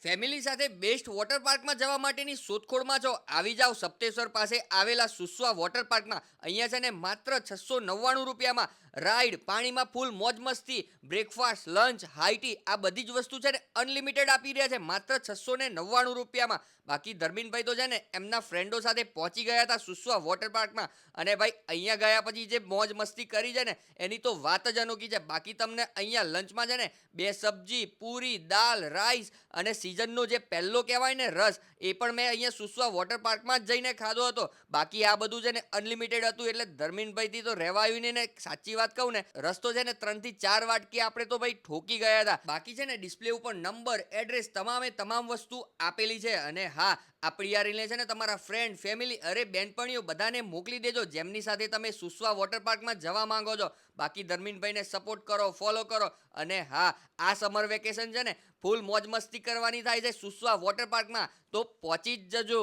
Family સાથે best water પાર્કમાં જવા માટેની શોધખોળમાં જો આવી જાઓ સપ્તેશ્વર પાસે આવેલા સુસવા વોટર પાર્કમાં. અહીંયા છે ને માત્ર 699 રૂપિયામાં રાઈડ, પાણીમાં ફૂલ મોજ મસ્તી, બ્રેકફાસ્ટ, લંચ, હાઈ ટી આ બધી જ વસ્તુ છે ને અનલિમિટેડ આપી રહ્યા છે માત્ર 699 રૂપિયામાં. બાકી ધર્મીનભાઈ તો છે ને એમના ફ્રેન્ડો સાથે પહોંચી ગયા હતા સુસવા વોટર પાર્કમાં, અને ભાઈ અહીંયા ગયા પછી જે મોજ મસ્તી કરી છે ને એની તો વાત જ અનોખી છે. બાકી તમને અહીંયા લંચમાં છે ને 2 સબ્જી, પૂરી, દાલ, રાઈસ અને સિઝનનો જે પહેલો કહેવાય ને રસ, એ પણ મેં અહીંયા સુસવા વોટર પાર્કમાં જ જઈને ખાધો હતો. બાકી આ બધું છે ને અનલિમિટેડ હતું એટલે ધર્મીનભાઈથી તો રહેવાયું નહીં ને. સાચી વાત કહું ને, રસ્તો છે ને 3 થી 4 વાટકી આપણે તો ભાઈ ઠોકી ગયા હતા. બાકી છે ને ડિસ્પ્લે ઉપર નંબર, એડ્રેસ તમામ વસ્તુ આપેલી છે. અને હા, આપણી આ રીલને છે ને તમારા ફ્રેન્ડ, ફેમિલી, અરે બેનપણીઓ બધાને મોકલી દેજો જેમની સાથે તમે સુસવા વોટર પાર્કમાં જવા માંગો છો. બાકી ધર્મીનભાઈને સપોર્ટ કરો, ફોલો કરો. અને હા, આ સમર વેકેશન છે ને ફૂલ મોજ મસ્તી કરવાની થાય છે સુસવા વોટર પાર્કમાં, તો પહોંચી જ જજો.